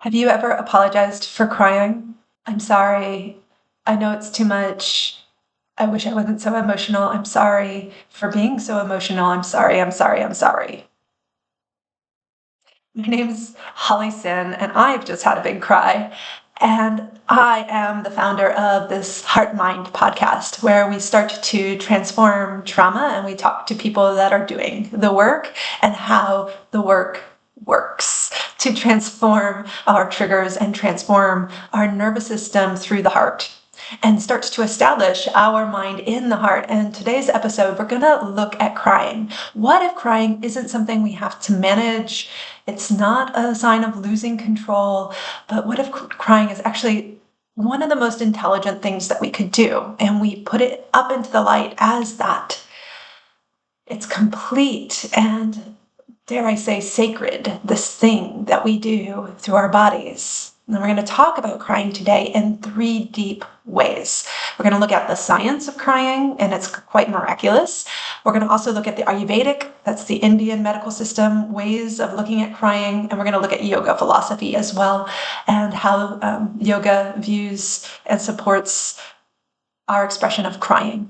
Have you ever apologized for crying? I'm sorry. I know it's too much. I wish I wasn't so emotional. I'm sorry for being so emotional. I'm sorry. I'm sorry. I'm sorry. My name's Holly Sin, and I've just had a big cry. And I am the founder of this Heartmind podcast, where we start to transform trauma and we talk to people that are doing the work and how the work works to transform our triggers and transform our nervous system through the heart and starts to establish our mind in the heart. And today's episode, we're going to look at crying. What if crying isn't something we have to manage? It's not a sign of losing control, but what if crying is actually one of the most intelligent things that we could do? And we put it up into the light as that. It's complete and, dare I say, sacred, this thing that we do through our bodies. And we're going to talk about crying today in 3 deep ways. We're going to look at the science of crying, and it's quite miraculous. We're going to also look at the Ayurvedic, that's the Indian medical system, ways of looking at crying. And we're going to look at yoga philosophy as well, and how yoga views and supports our expression of crying.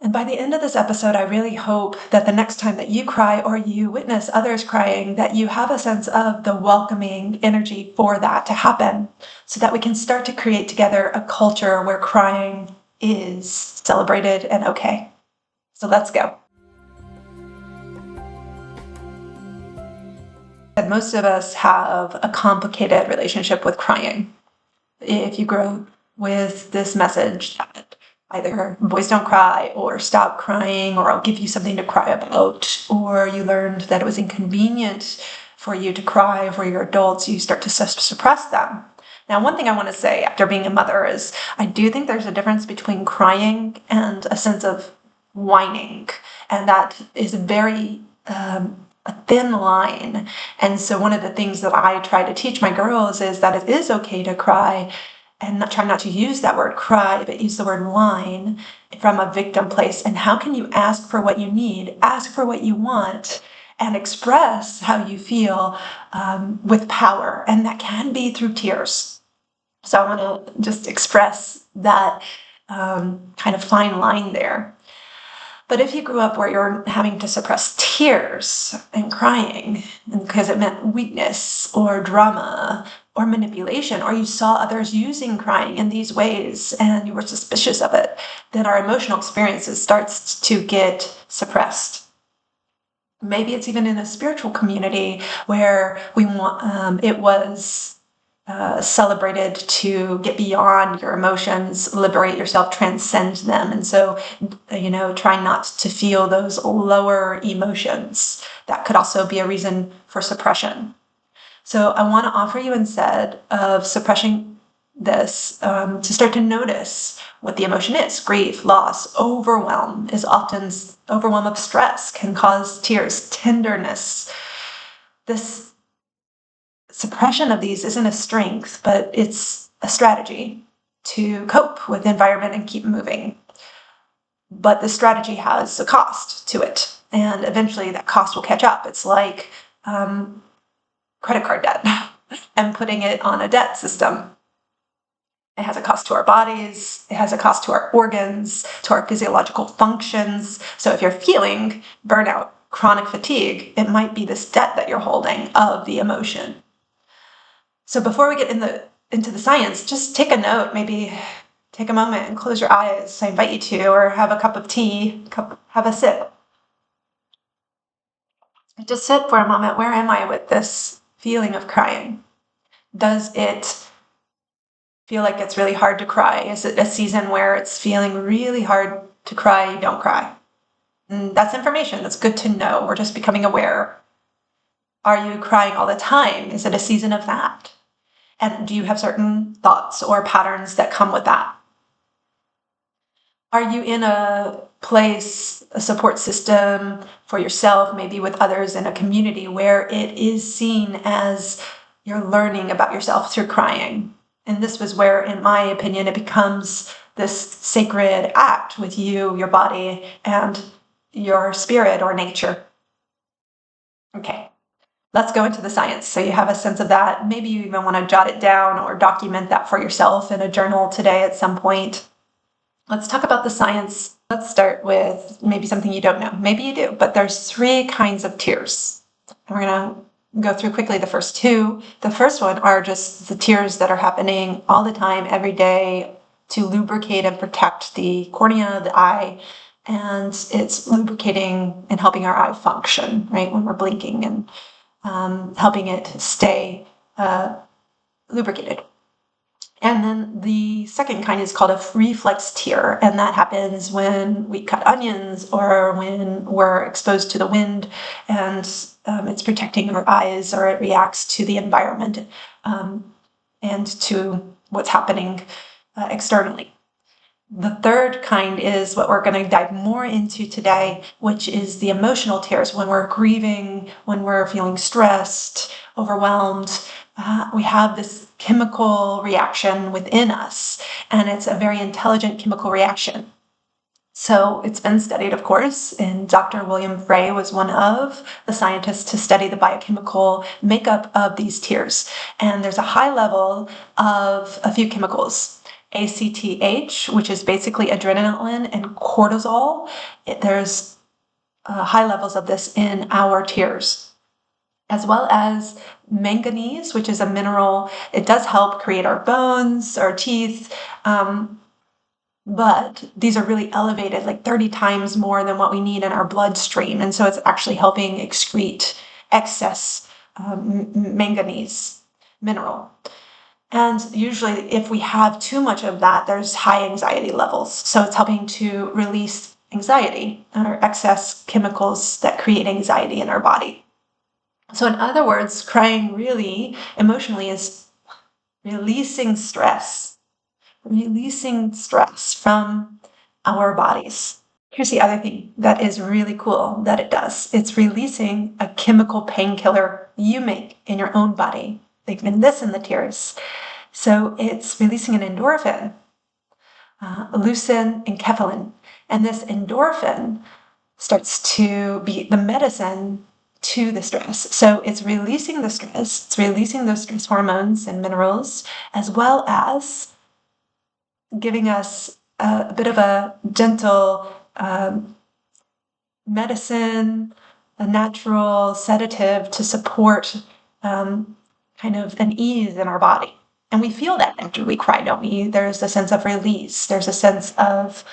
And by the end of this episode, I really hope that the next time that you cry or you witness others crying, that you have a sense of the welcoming energy for that to happen, so that we can start to create together a culture where crying is celebrated and okay. So let's go. And most of us have a complicated relationship with crying. If you grow with this message that either boys don't cry or stop crying or I'll give you something to cry about, or you learned that it was inconvenient for you to cry for your adults, you start to suppress them. Now, one thing I want to say after being a mother is I do think there's a difference between crying and a sense of whining, and that is very a thin line. And so one of the things that I try to teach my girls is that it is okay to cry, and try not to use that word cry, but use the word whine from a victim place. And how can you ask for what you need, ask for what you want, and express how you feel with power? And that can be through tears. So I want to just express that kind of fine line there. But if you grew up where you're having to suppress tears and crying because it meant weakness or drama or manipulation, or you saw others using crying in these ways and you were suspicious of it, then our emotional experiences starts to get suppressed. Maybe it's even in a spiritual community where we want it was celebrated to get beyond your emotions, liberate yourself, transcend them. And so, try not to feel those lower emotions. That could also be a reason for suppression. So I want to offer you, instead of suppressing this, to start to notice what the emotion is. Grief, loss, overwhelm is often overwhelm of stress can cause tears, tenderness. This suppression of these isn't a strength, but it's a strategy to cope with the environment and keep moving. But the strategy has a cost to it, and eventually that cost will catch up. It's like credit card debt and putting it on a debt system. It has a cost to our bodies, it has a cost to our organs, to our physiological functions. So if you're feeling burnout, chronic fatigue, it might be this debt that you're holding of the emotion. So before we get into the science, just take a note, maybe take a moment and close your eyes. I invite you to, or have a cup of tea, have a sip. Just sit for a moment. Where am I with this feeling of crying? Does it feel like it's really hard to cry? Is it a season where it's feeling really hard to cry? You don't cry. And that's information. That's good to know. We're just becoming aware. Are you crying all the time? Is it a season of that? And do you have certain thoughts or patterns that come with that? Are you in a place, a support system for yourself, maybe with others in a community, where it is seen as you're learning about yourself through crying? And this was where, in my opinion, it becomes this sacred act with you, your body, and your spirit or nature. Okay. let's go into the science. So you have a sense of that. Maybe you even want to jot it down or document that for yourself in a journal today at some point. Let's talk about the science. Let's start with maybe something you don't know. Maybe you do, but there's 3 kinds of tears. And we're going to go through quickly the first 2. The first one are just the tears that are happening all the time, every day, to lubricate and protect the cornea, the eye, and it's lubricating and helping our eye function, right, when we're blinking, and helping it stay lubricated. And then the second kind is called a reflex tear, and that happens when we cut onions or when we're exposed to the wind, and it's protecting our eyes, or it reacts to the environment and to what's happening externally. The third kind is what we're going to dive more into today, which is the emotional tears. When we're grieving, when we're feeling stressed, overwhelmed, we have this chemical reaction within us, and it's a very intelligent chemical reaction. So it's been studied, of course, and Dr. William Frey was one of the scientists to study the biochemical makeup of these tears. And there's a high level of a few chemicals. ACTH, which is basically adrenaline and cortisol. There's high levels of this in our tears, as well as manganese, which is a mineral. It does help create our bones, our teeth, but these are really elevated, like 30 times more than what we need in our bloodstream. And so it's actually helping excrete excess manganese mineral. And usually if we have too much of that, there's high anxiety levels. So it's helping to release anxiety or excess chemicals that create anxiety in our body. So in other words, crying really emotionally is releasing stress from our bodies. Here's the other thing that is really cool that it does. It's releasing a chemical painkiller you make in your own body. They've been this in the tears. So it's releasing an endorphin, leucine-enkephalin. And this endorphin starts to be the medicine to the stress. So it's releasing the stress, it's releasing those stress hormones and minerals, as well as giving us a bit of a gentle medicine, a natural sedative to support kind of an ease in our body. And we feel that after we cry, don't we? There's a sense of release. There's a sense of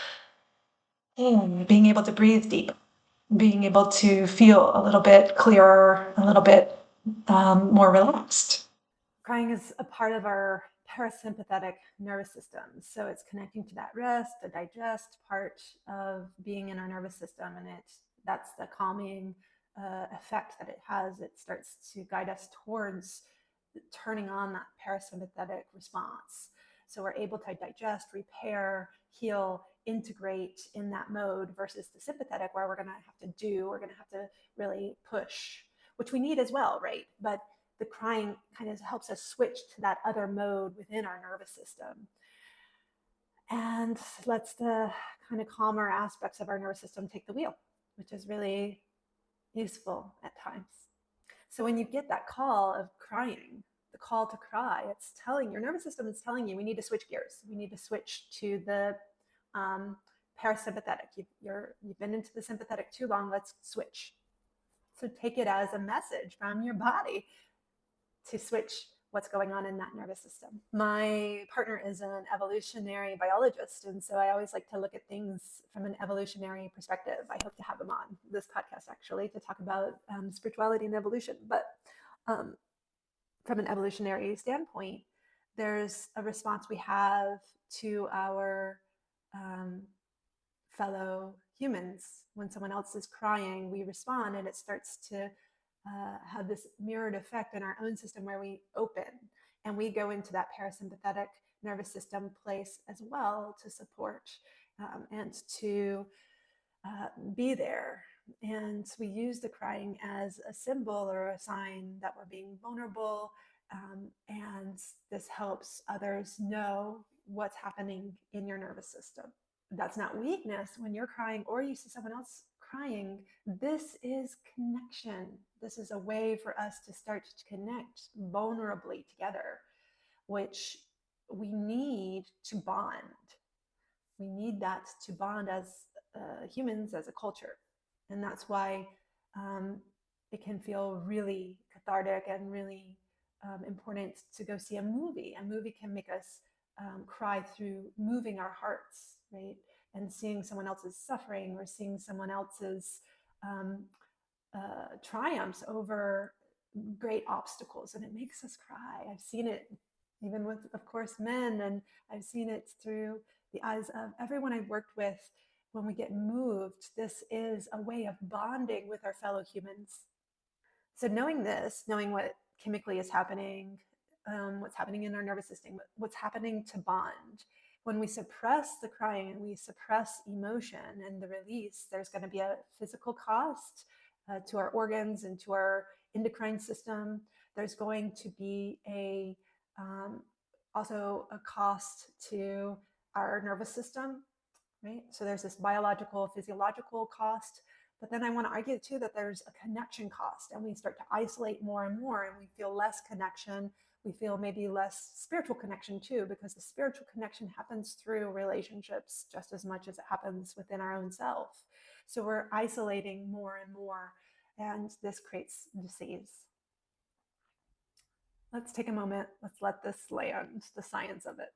being able to breathe deep, being able to feel a little bit clearer, a little bit more relaxed. Crying is a part of our parasympathetic nervous system. So it's connecting to that rest, the digest part of being in our nervous system. And that's the calming effect that it has. It starts to guide us towards turning on that parasympathetic response. So we're able to digest, repair, heal, integrate in that mode versus the sympathetic, where we're going to have to really push, which we need as well, right? But the crying kind of helps us switch to that other mode within our nervous system and lets the kind of calmer aspects of our nervous system take the wheel, which is really useful at times. So when you get that call of crying, the call to cry, it's telling your nervous system is telling you we need to switch gears. We need to switch to the parasympathetic. You've been into the sympathetic too long. Let's switch. So take it as a message from your body to switch what's going on in that nervous system. My partner is an evolutionary biologist, and so I always like to look at things from an evolutionary perspective. I hope to have him on this podcast actually to talk about spirituality and evolution. But from an evolutionary standpoint, there's a response we have to our fellow humans. When someone else is crying, we respond, and it starts to have this mirrored effect in our own system where we open and we go into that parasympathetic nervous system place as well to support and to be there. And we use the crying as a symbol or a sign that we're being vulnerable. And this helps others know what's happening in your nervous system. That's not weakness when you're crying or you see someone else crying, this is connection. This is a way for us to start to connect vulnerably together, which we need to bond. We need that to bond as humans, as a culture. And that's why it can feel really cathartic and really important to go see a movie. A movie can make us cry through moving our hearts, right? And seeing someone else's suffering or seeing someone else's um, triumphs over great obstacles, and it makes us cry. I've seen it even with, of course, men, and I've seen it through the eyes of everyone I've worked with. When we get moved, this is a way of bonding with our fellow humans. So knowing this, knowing what chemically is happening, what's happening in our nervous system, what's happening to bond, when we suppress the crying and we suppress emotion and the release, there's going to be a physical cost to our organs and to our endocrine system. There's going to be also a cost to our nervous system, right? So there's this biological, physiological cost. But then I want to argue too that there's a connection cost, and we start to isolate more and more, and we feel less connection. We feel maybe less spiritual connection too, because the spiritual connection happens through relationships just as much as it happens within our own self. So we're isolating more and more, and this creates disease. Let's take a moment. Let's let this land, the science of it.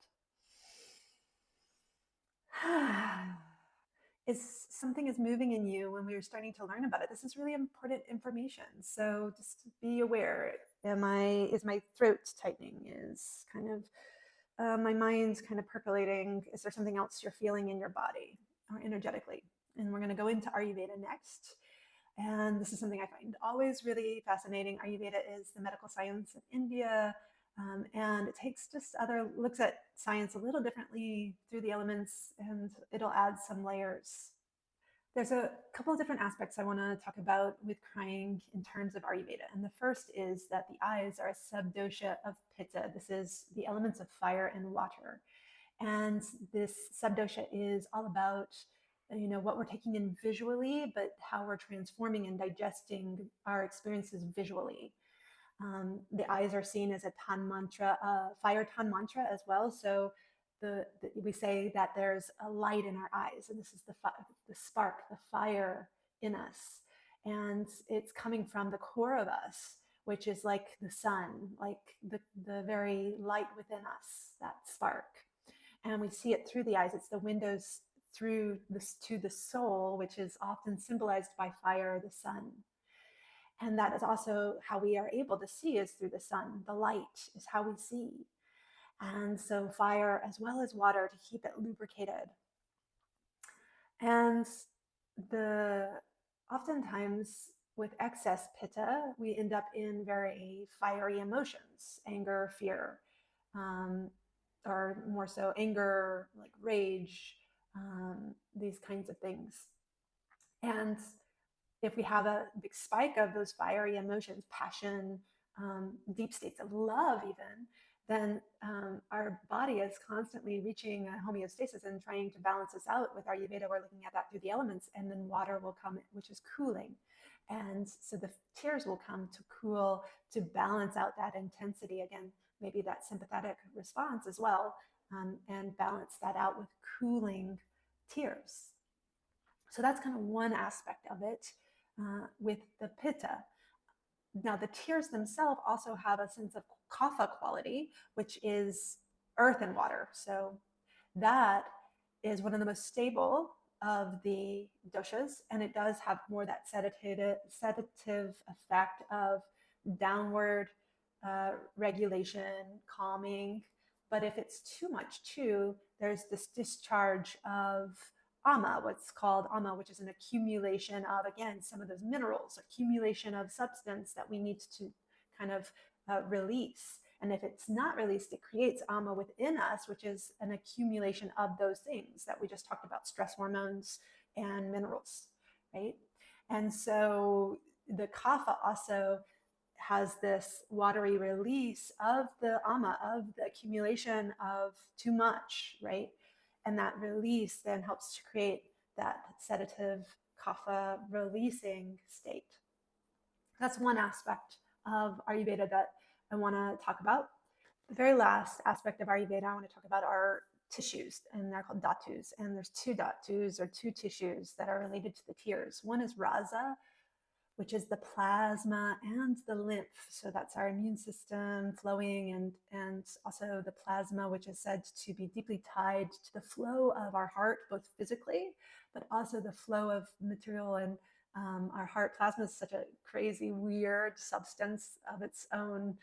Is something is moving in you when we were starting to learn about it. This is really important information. So just be aware. Is my throat tightening? Is kind of my mind's kind of percolating? Is there something else you're feeling in your body or energetically? And we're going to go into Ayurveda next. And this is something I find always really fascinating. Ayurveda is the medical science of India. And it takes looks at science a little differently through the elements, and it'll add some layers. There's a couple of different aspects I want to talk about with crying in terms of Ayurveda. And the first is that the eyes are a subdosha of Pitta. This is the elements of fire and water. And this subdosha is all about what we're taking in visually, but how we're transforming and digesting our experiences visually. The eyes are seen as a tan mantra, fire tan mantra as well. So we say that there's a light in our eyes, and this is the spark, the fire in us, and it's coming from the core of us, which is like the sun, like the very light within us, that spark. And we see it through the eyes. It's the windows through this to the soul, which is often symbolized by fire, the sun. And that is also how we are able to see, is through the sun. The light is how we see. And so fire as well as water to keep it lubricated. And oftentimes with excess pitta, we end up in very fiery emotions, anger, fear, or more so anger, like rage, these kinds of things. And if we have a big spike of those fiery emotions, passion, deep states of love even, then our body is constantly reaching a homeostasis and trying to balance us out. With Ayurveda, we're looking at that through the elements, and then water will come, which is cooling. And so the tears will come to cool, to balance out that intensity. Again, maybe that sympathetic response as well, and balance that out with cooling tears. So that's kind of one aspect of it with the pitta. Now, the tears themselves also have a sense of kapha quality, which is earth and water. So that is one of the most stable of the doshas, and it does have more that sedative effect of downward regulation, calming. But if it's too much too, there's this discharge of what's called ama, which is an accumulation of, again, some of those minerals, accumulation of substance that we need to kind of release. And if it's not released, it creates ama within us, which is an accumulation of those things that we just talked about, stress hormones and minerals, right? And so the kapha also has this watery release of the ama, of the accumulation of too much, right? And that release then helps to create that sedative kapha releasing state. That's one aspect of Ayurveda that I want to talk about. The very last aspect of Ayurveda I want to talk about are tissues, and they're called dhatus. And there's two dhatus, or two tissues, that are related to the tears. One is rasa, which is the plasma and the lymph. So that's our immune system flowing, and also the plasma, which is said to be deeply tied to the flow of our heart, both physically, but also the flow of material. And our heart plasma is such a crazy, weird substance of its own.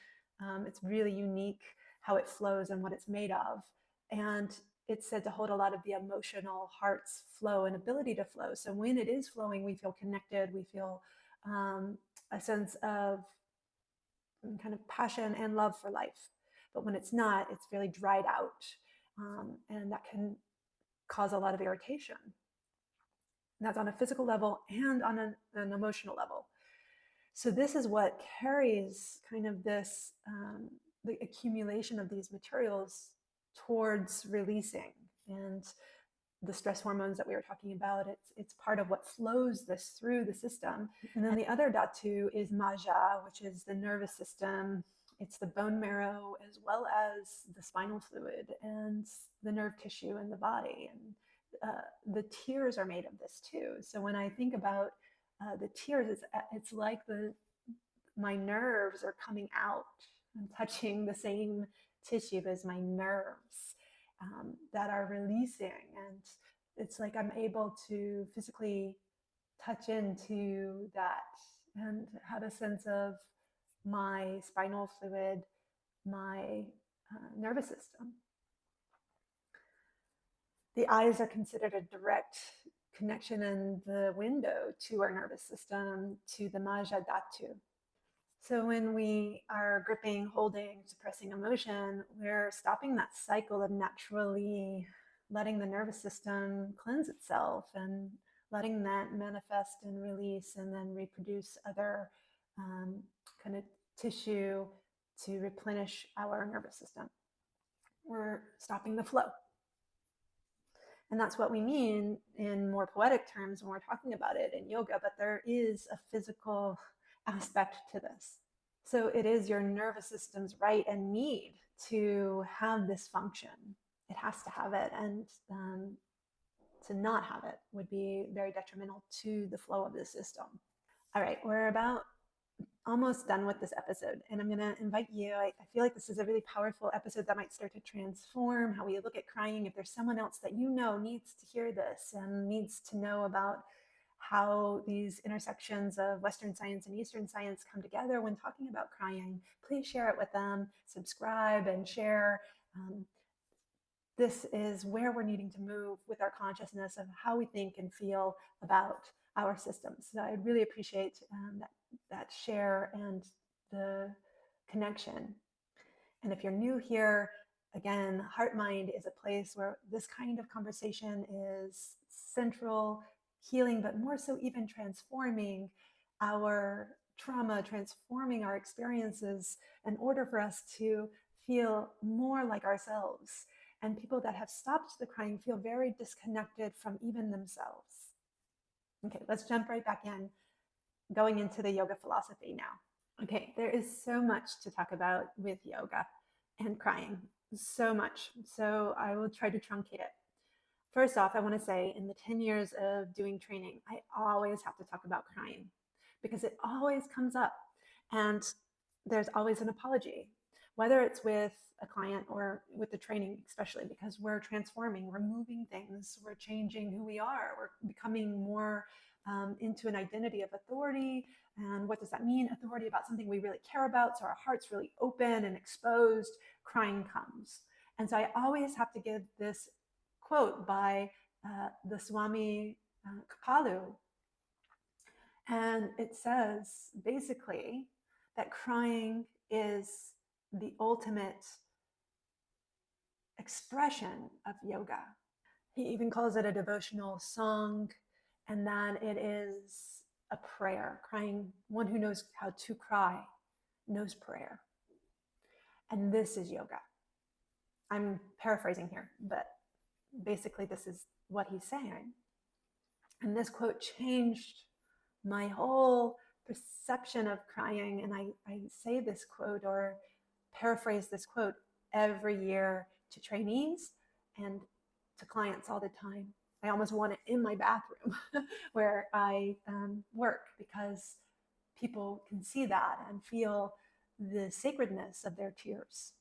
It's really unique how it flows and what it's made of. And it's said to hold a lot of the emotional heart's flow and ability to flow. So when it is flowing, we feel connected, we feel a sense of kind of passion and love for life. But when it's not, it's really dried out. And that can cause a lot of irritation. And that's on a physical level and on an emotional level. So this is what carries kind of this, the accumulation of these materials towards releasing. And the stress hormones that we were talking about, it's part of what flows this through the system. And then the other dhatu is majja, which is the nervous system. It's the bone marrow, as well as the spinal fluid and the nerve tissue in the body. And the tears are made of this too. So when I think about the tears, it's like my nerves are coming out and touching the same tissue as my nerves. That are releasing, and it's like I'm able to physically touch into that and have a sense of my spinal fluid, my nervous system. The eyes are considered a direct connection and the window to our nervous system, to the majja dhatu. So when we are gripping, holding, suppressing emotion, we're stopping that cycle of naturally letting the nervous system cleanse itself and letting that manifest and release and then reproduce other kind of tissue to replenish our nervous system. We're stopping the flow. And that's what we mean in more poetic terms when we're talking about it in yoga, but there is a physical aspect to this. So it is your nervous system's right and need to have this function. It has to have it, and to not have it would be very detrimental to the flow of the system. All right, we're about almost done with this episode, and I'm going to invite you. I feel like this is a really powerful episode that might start to transform how we look at crying. If there's someone else that you know needs to hear this and needs to know about how these intersections of Western science and Eastern science come together when talking about crying, please share it with them, subscribe and share. This is where we're needing to move with our consciousness of how we think and feel about our systems. So I'd really appreciate that share and the connection. And if you're new here, again, Heartmind is a place where this kind of conversation is central, healing, but more so even transforming our trauma, transforming our experiences in order for us to feel more like ourselves. And people that have stopped the crying feel very disconnected from even themselves. Okay, let's jump right back in, going into the yoga philosophy now. Okay, there is so much to talk about with yoga and crying, so much. So I will try to truncate it. First off, I want to say in the 10 years of doing training, I always have to talk about crying because it always comes up, and there's always an apology, whether it's with a client or with the training, especially because we're transforming, we're moving things, we're changing who we are, we're becoming more into an identity of authority. And what does that mean? Authority about something we really care about. So our heart's really open and exposed, crying comes. And so I always have to give this quote by the Swami Kripalu. And it says basically that crying is the ultimate expression of yoga. He even calls it a devotional song, and that it is a prayer. Crying, one who knows how to cry knows prayer. And this is yoga. I'm paraphrasing here, but basically this is what he's saying. And this quote changed my whole perception of crying. And I say this quote or paraphrase this quote every year to trainees and to clients all the time. I almost want it in my bathroom where I work, because people can see that and feel the sacredness of their tears.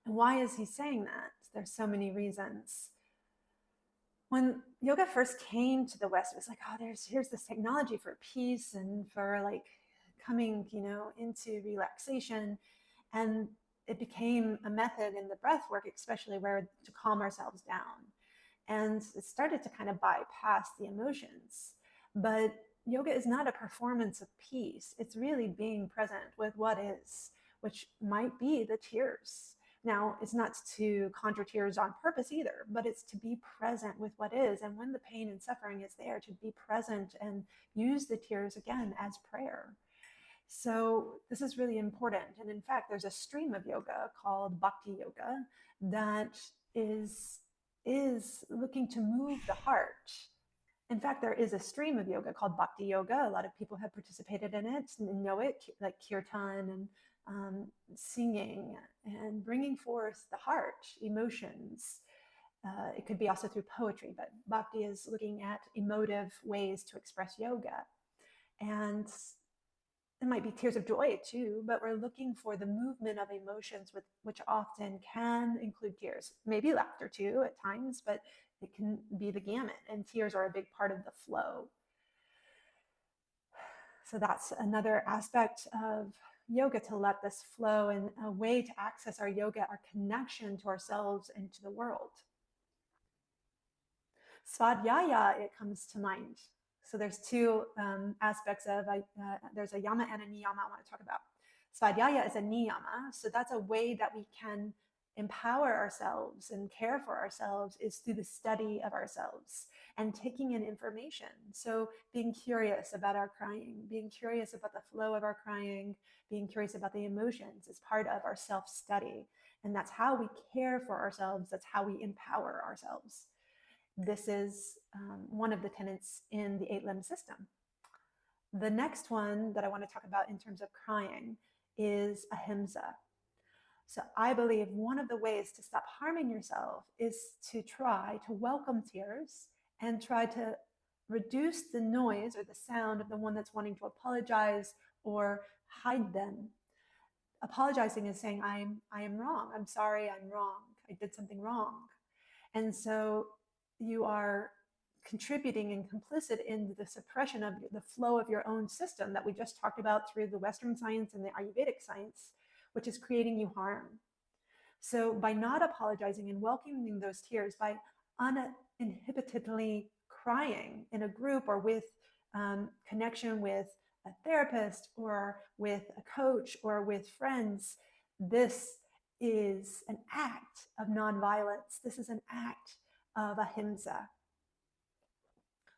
And why is he saying that? There's so many reasons. When yoga first came to the West, it was like, oh, here's this technology for peace and for like coming, into relaxation. And it became a method in the breath work, especially where to calm ourselves down. And it started to kind of bypass the emotions. But yoga is not a performance of peace. It's really being present with what is, which might be the tears. Now, it's not to conjure tears on purpose either, but it's to be present with what is. And when the pain and suffering is there, to be present and use the tears again as prayer. So this is really important. And in fact, there's a stream of yoga called bhakti yoga that is looking to move the heart. In fact, there is a stream of yoga called bhakti yoga. A lot of people have participated in it and know it, like kirtan and singing and bringing forth the heart, emotions. It could be also through poetry, but bhakti is looking at emotive ways to express yoga. And it might be tears of joy too, but we're looking for the movement of emotions, which often can include tears, maybe laughter too at times, but it can be the gamut, and tears are a big part of the flow. So that's another aspect of yoga, to let this flow, and a way to access our yoga, our connection to ourselves and to the world. Svadhyaya, it comes to mind. So there's two aspects of, there's a yama and a niyama I want to talk about. Svadhyaya is a niyama. So that's a way that we can empower ourselves and care for ourselves, is through the study of ourselves and taking in information. So being curious about our crying, being curious about the flow of our crying, being curious about the emotions is part of our self-study. And that's how we care for ourselves. That's how we empower ourselves. This is one of the tenets in the 8-limb system. The next one that I want to talk about in terms of crying is Ahimsa. So I believe one of the ways to stop harming yourself is to try to welcome tears and try to reduce the noise or the sound of the one that's wanting to apologize or hide them. Apologizing is saying, I am wrong. I'm sorry, I'm wrong. I did something wrong. And so you are contributing and complicit in the suppression of the flow of your own system that we just talked about through the Western science and the Ayurvedic science, which is creating you harm. So by not apologizing and welcoming those tears, by uninhibitedly crying in a group or with connection with a therapist or with a coach or with friends, this is an act of nonviolence. This is an act of ahimsa,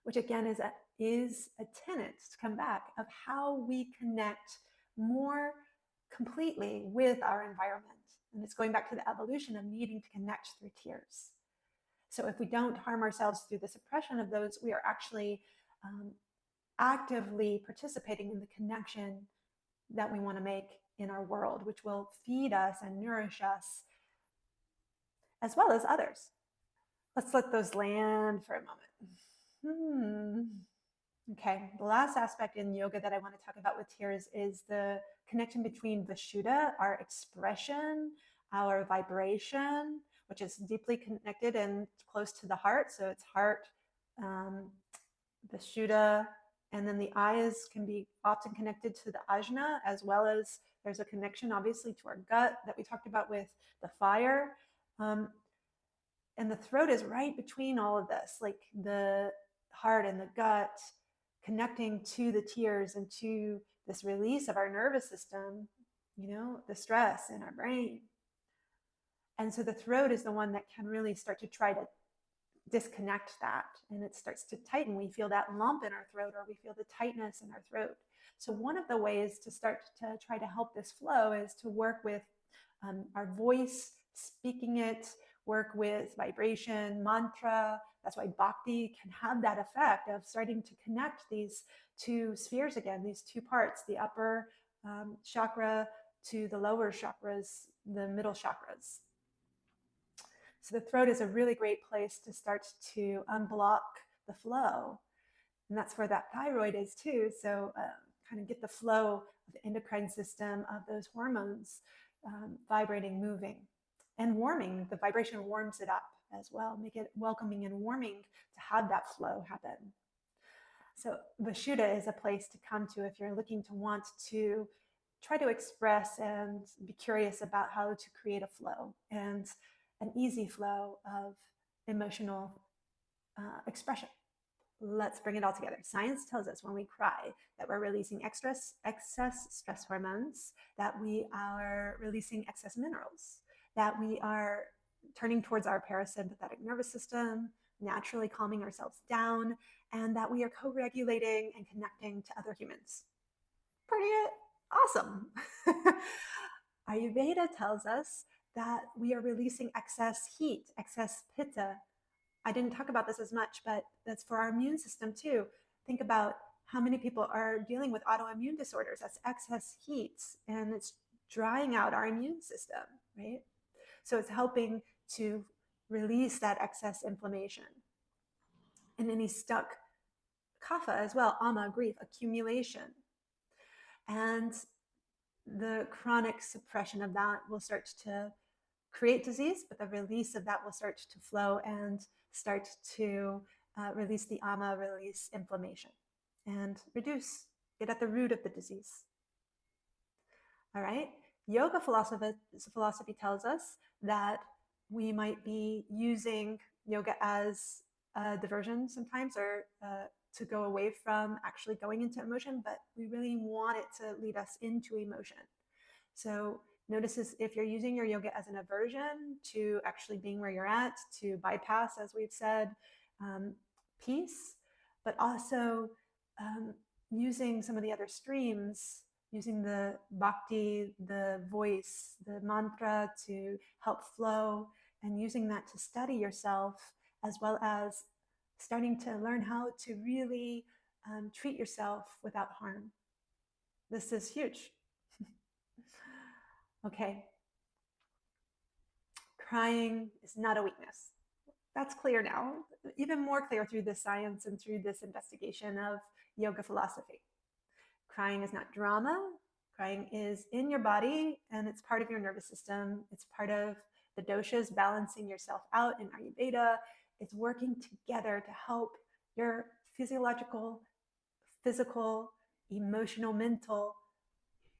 which again is a tenet, to come back, of how we connect more completely with our environment. And it's going back to the evolution of needing to connect through tears. So if we don't harm ourselves through the suppression of those, we are actually actively participating in the connection that we want to make in our world, which will feed us and nourish us, as well as others. Let's let those land for a moment. Okay, the last aspect in yoga that I want to talk about with tears is the connection between Vishuddha, our expression, our vibration, which is deeply connected and close to the heart. So it's heart, Vishuddha, and then the eyes can be often connected to the ajna, as well as there's a connection obviously to our gut that we talked about with the fire. And the throat is right between all of this, like the heart and the gut connecting to the tears and to this release of our nervous system, the stress in our brain. And so the throat is the one that can really start to try to disconnect that, and it starts to tighten. We feel that lump in our throat, or we feel the tightness in our throat. So one of the ways to start to try to help this flow is to work with our voice, speaking it work with vibration, mantra. That's why bhakti can have that effect of starting to connect these two spheres again, these two parts, the upper chakra to the lower chakras, the middle chakras. So the throat is a really great place to start to unblock the flow. And that's where that thyroid is too. So kind of get the flow of the endocrine system, of those hormones vibrating, moving, and warming. The vibration warms it up as well, make it welcoming and warming to have that flow happen. So Vishuddha is a place to come to if you're looking to want to try to express and be curious about how to create a flow and an easy flow of emotional expression. Let's bring it all together. Science tells us when we cry that we're releasing excess stress hormones, that we are releasing excess minerals, that we are turning towards our parasympathetic nervous system, naturally calming ourselves down, and that we are co-regulating and connecting to other humans. Pretty awesome. Ayurveda tells us that we are releasing excess heat, excess pitta. I didn't talk about this as much, but that's for our immune system too. Think about how many people are dealing with autoimmune disorders. That's excess heat, and it's drying out our immune system, right? So it's helping to release that excess inflammation. And any stuck kapha as well, ama, grief, accumulation. And the chronic suppression of that will start to create disease, but the release of that will start to flow and start to release the ama, release inflammation, and get at the root of the disease. All right. Yoga philosophy tells us that we might be using yoga as a diversion sometimes, or to go away from actually going into emotion, but we really want it to lead us into emotion. So notice if you're using your yoga as an aversion to actually being where you're at, to bypass, as we've said, peace, but also using some of the other streams, using the bhakti, the voice, the mantra to help flow, and using that to study yourself, as well as starting to learn how to really treat yourself without harm. This is huge. Okay. Crying is not a weakness. That's clear now, even more clear through this science and through this investigation of yoga philosophy. Crying is not drama. Crying is in your body, and it's part of your nervous system. It's part of the doshas, balancing yourself out in Ayurveda. It's working together to help your physiological, physical, emotional, mental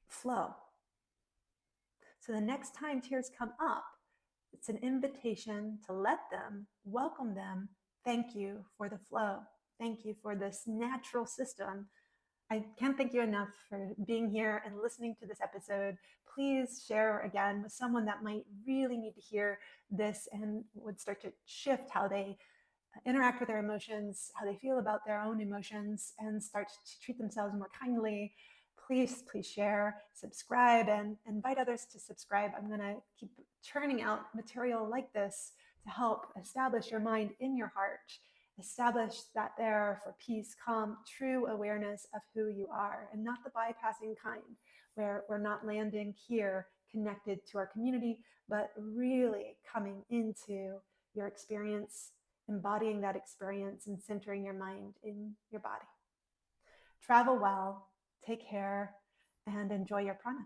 flow. So the next time tears come up, it's an invitation to let them, welcome them. Thank you for the flow. Thank you for this natural system. I can't thank you enough for being here and listening to this episode. Please share again with someone that might really need to hear this and would start to shift how they interact with their emotions, how they feel about their own emotions, and start to treat themselves more kindly. Please share, subscribe, and invite others to subscribe. I'm going to keep churning out material like this to help establish your mind in your heart, establish that there for peace, calm, true awareness of who you are, and not the bypassing kind, where we're not landing here connected to our community, but really coming into your experience, embodying that experience, and centering your mind in your body. Travel well, take care, and enjoy your prana.